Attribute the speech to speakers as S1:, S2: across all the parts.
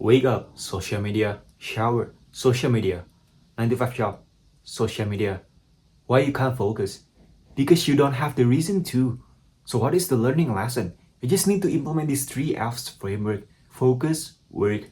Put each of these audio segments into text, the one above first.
S1: Wake up, social media. Shower, social media. 9 to 5 job, social media. Why you can't focus? Because you don't have the reason to. So what is the learning lesson? You just need to implement these 3 F's framework. Focus, work.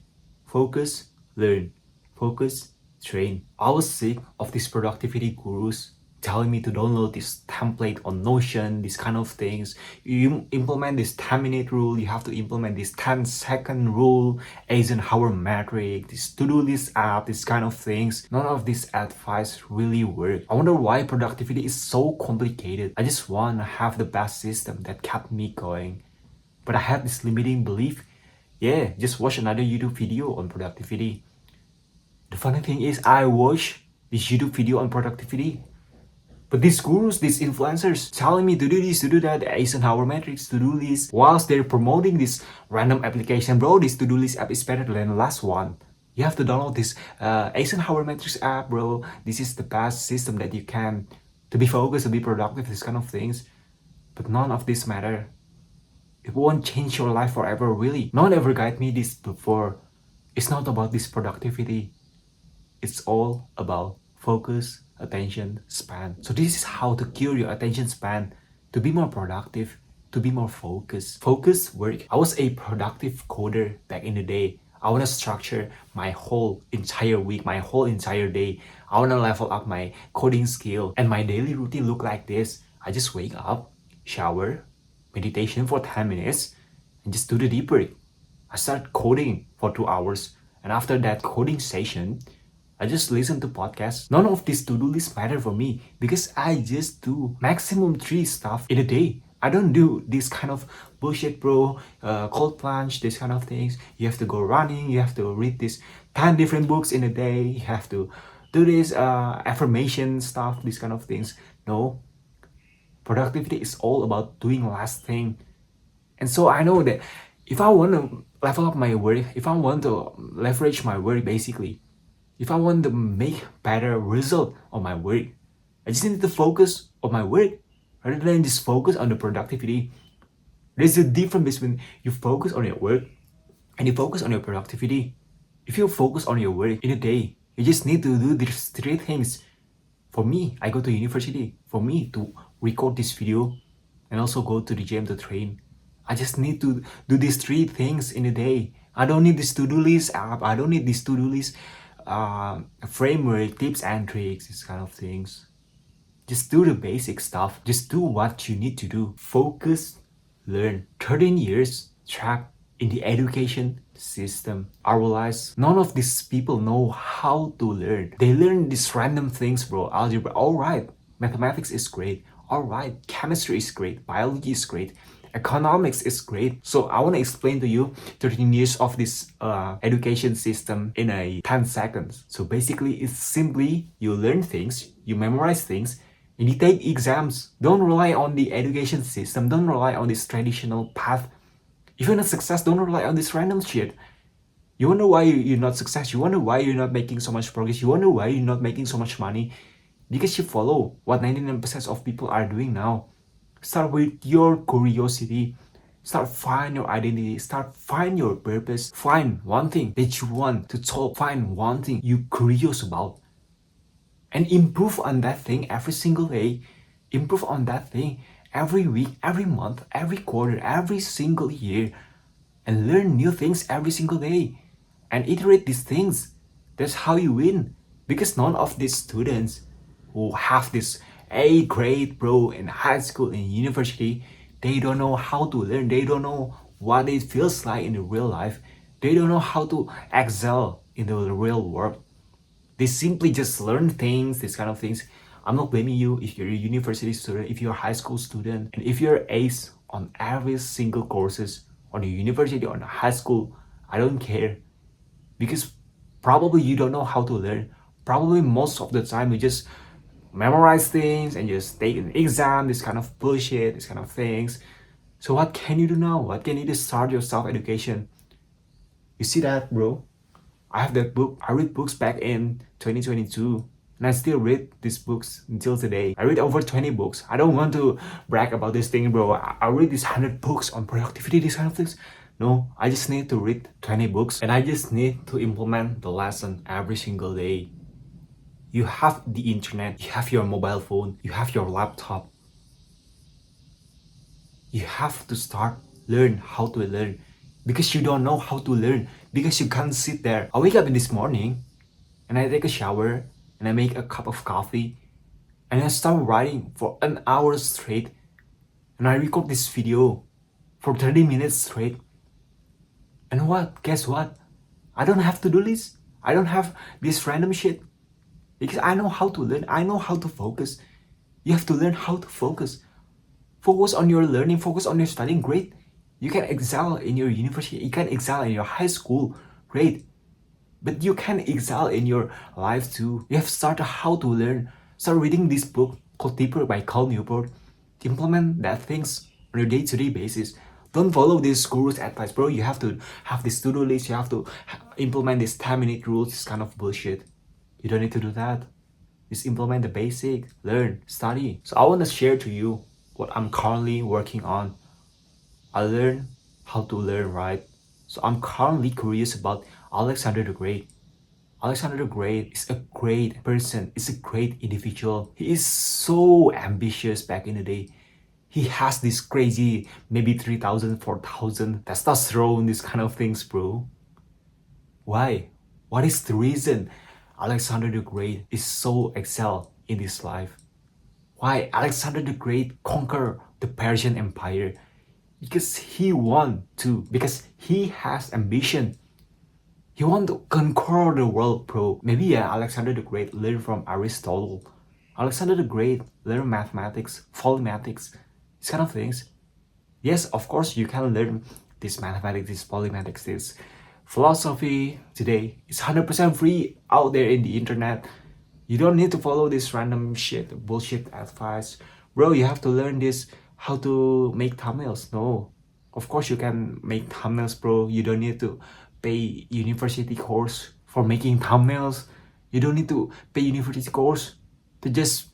S1: Focus, learn. Focus, train. I was sick of these productivity gurus telling me to download this template on Notion, these kind of things. You implement this 10-minute rule, you have to implement this 10-second rule, Eisenhower metric, this to-do list app, these kind of things. None of this advice really work. I wonder why productivity is so complicated. I just want to have the best system that kept me going. But I had this limiting belief. Yeah, just watch another YouTube video on productivity. The funny thing is I watched this YouTube video on productivity. But these gurus, these influencers telling me to do this, to do that, Eisenhower metrics, to do list, whilst they're promoting this random application. Bro, this to-do list app is better than the last one. You have to download this Eisenhower metrics app, bro. This is the best system that you can to be focused, to be productive, this kind of things. But none of this matter. It won't change your life forever, really. No one ever guided me this before. It's not about this productivity. It's all about focus, attention span. So this is how to cure your attention span to be more productive, to be more focused. Focus work. I was a productive coder back in the day. I want to structure my whole entire week, my whole entire day. I want to level up my coding skill. And my daily routine look like this. I just wake up, shower, meditation for 10 minutes, and just do the deep work. I start coding for 2 hours. And after that coding session, I just listen to podcasts. None of these to-do lists matter for me because I just do maximum 3 stuff in a day. I don't do this kind of bullshit, bro. Cold plunge, this kind of things. You have to go running. You have to read this 10 different books in a day. You have to do this affirmation stuff, these kind of things. No. Productivity is all about doing less thing. And so I know that if I want to level up my work, if I want to leverage my work basically, if I want to make better result on my work, I just need to focus on my work rather than just focus on the productivity. There's a difference between you focus on your work and you focus on your productivity. If you focus on your work in a day, you just need to do these 3 things. For me, I go to university. For me to record this video and also go to the gym to train. I just need to do these 3 things in a day. I don't need this to-do list app. I don't need this to-do list framework, tips and tricks, these kind of things. Just do the basic stuff. Just do what you need to do. Focus, learn. 13 years trapped in the education system. I realize none of these people know how to learn. They learn these random things, bro. Algebra, alright. Mathematics is great. Alright. Chemistry is great. Biology is great. Economics is great. So I want to explain to you 13 years of this education system in a 10 seconds. So basically it's simply you learn things, you memorize things, and you take exams. Don't rely on the education system. Don't rely on this traditional path. If you're not success, don't rely on this random shit. You wonder why you're not success. You wonder why you're not making so much progress. You wonder why you're not making so much money. Because you follow what 99% of people are doing now. Start with your curiosity. Start find your identity. Start find your purpose. Find one thing that you want to solve. Find one thing you're curious about. And improve on that thing every single day. Improve on that thing every week, every month, every quarter, every single year. And learn new things every single day. And iterate these things. That's how you win. Because none of these students who have this A grade, bro, in high school and university, they don't know how to learn. They don't know what it feels like in the real life. They don't know how to excel in the real world. They simply just learn things, these kind of things. I'm not blaming you if you're a university student, if you're a high school student, and if you're ace on every single courses on the university or the high school. I don't care. Because probably you don't know how to learn. Probably most of the time you just memorize things and just take an exam, this kind of bullshit, this kind of things. So what can you do now? What can you do to start your self-education? You see that, bro? I have that book. I read books back in 2022 and I still read these books until today. I read over 20 books. I don't want to brag about this thing, bro. I read these 100 books on productivity, these kind of things. No, I just need to read 20 books and I just need to implement the lesson every single day. You have the internet, you have your mobile phone, you have your laptop. You have to start learn how to learn because you don't know how to learn because you can't sit there. I wake up in this morning and I take a shower and I make a cup of coffee and I start writing for an hour straight and I record this video for 30 minutes straight. And what? Guess what? I don't have to do this. I don't have this random shit because I know how to learn. I know how to focus. You have to learn how to focus. Focus on your learning, focus on your studying, great. You can excel in your university, you can excel in your high school, great. But you can excel in your life too. You have to start how to learn. Start reading this book called Deeper by Cal Newport. Implement that things on your day-to-day basis. Don't follow this guru's advice, bro. You have to have this to-do list. You have to implement this 10-minute rules, this kind of bullshit. You don't need to do that. Just implement the basic, learn, study. So I want to share to you what I'm currently working on. I learned how to learn, right? So I'm currently curious about Alexander the Great. Alexander the Great is a great person, is a great individual. He is so ambitious back in the day. He has this crazy, maybe 3,000, 4,000 testosterone, this kind of things, bro. Why? What is the reason Alexander the Great is so excel in this life? Why Alexander the Great conquered the Persian Empire? Because he want to, because he has ambition. He want to conquer the world, bro. Maybe yeah, Alexander the Great learned from Aristotle. Alexander the Great learned mathematics, polymatics, these kind of things. Yes, of course you can learn this mathematics, this polymatics, this philosophy today. It's 100% free out there in the internet. You don't need to follow this random shit, bullshit advice. Bro, you have to learn this, how to make thumbnails. No. Of course you can make thumbnails, bro. You don't need to pay university course for making thumbnails. You don't need to pay university course to just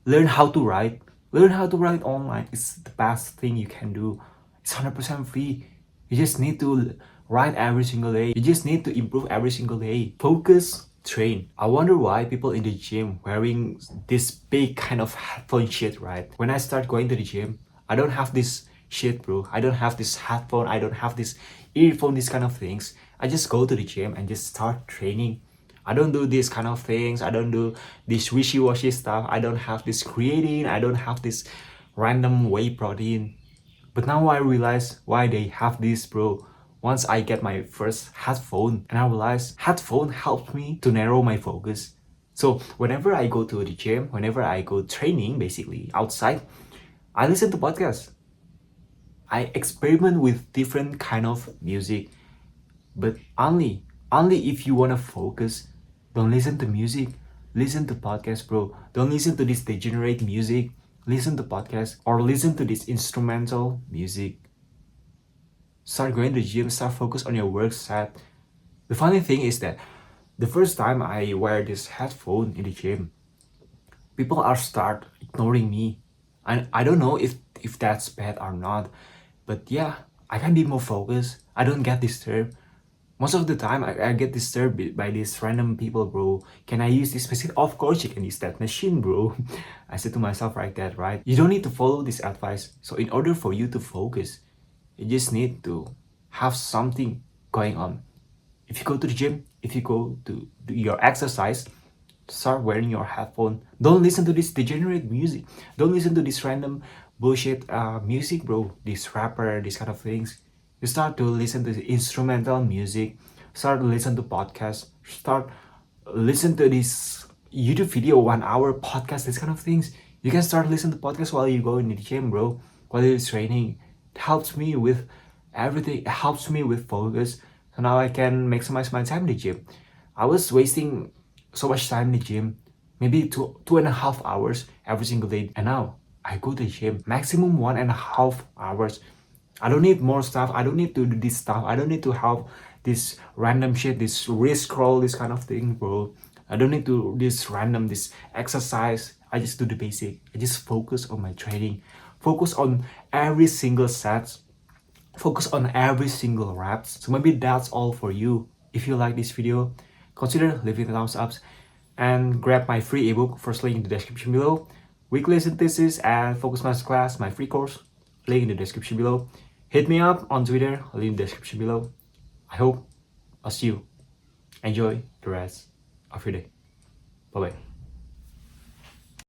S1: learn how to write. Learn how to write online. It's the best thing you can do. It's 100% free. You just need to write every single day. You just need to improve every single day. Focus, train. I wonder why people in the gym wearing this big kind of headphone shit, right? When I start going to the gym, I don't have this shit, bro. I don't have this headphone. I don't have this earphone, these kind of things. I just go to the gym and just start training. I don't do these kind of things. I don't do this wishy-washy stuff. I don't have this creatine. I don't have this random whey protein. But now I realize why they have this, bro. Once I get my first headphone and I realize headphone helped me to narrow my focus. So whenever I go to the gym, whenever I go training, basically outside, I listen to podcasts. I experiment with different kind of music, but only if you wanna focus. Don't listen to music. Listen to podcasts, bro. Don't listen to this degenerate music. Listen to podcasts or listen to this instrumental music. Start going to the gym. Start focus on your work set. The funny thing is that the first time I wear this headphone in the gym, people are start ignoring me. And I don't know if that's bad or not, but yeah, I can be more focused. I don't get disturbed. Most of the time, I get disturbed by these random people, bro. Can I use this machine? Of course you can use that machine, bro. I said to myself like that, right? You don't need to follow this advice. So in order for you to focus, you just need to have something going on. If you go to the gym, if you go to do your exercise, start wearing your headphone. Don't listen to this degenerate music. Don't listen to this random bullshit music, bro. This rapper, these kind of things. You start to listen to the instrumental music. Start to listen to podcasts. Start listen to this YouTube video, 1 hour podcast, these kind of things. You can start listening to podcasts while you go in the gym, bro. While you're training. It helps me with everything. It helps me with focus. So now I can maximize my time in the gym. I was wasting so much time in the gym, maybe 2.5 hours every single day. And now I go to the gym maximum 1.5 hours. I don't need more stuff. I don't need to do this stuff. I don't need to have this random shit, this wrist scroll, this kind of thing, bro. I don't need to do this random, this exercise. I just do the basic. I just focus on my training. Focus on every single set. focus on every single reps. So maybe that's all for you. If you like this video, consider leaving a thumbs up and grab my free ebook, first link in the description below. Weekly synthesis and focus masterclass, my free course, link in the description below. Hit me up on Twitter, link in the description below. I hope I'll see you. Enjoy the rest of your day. Bye bye.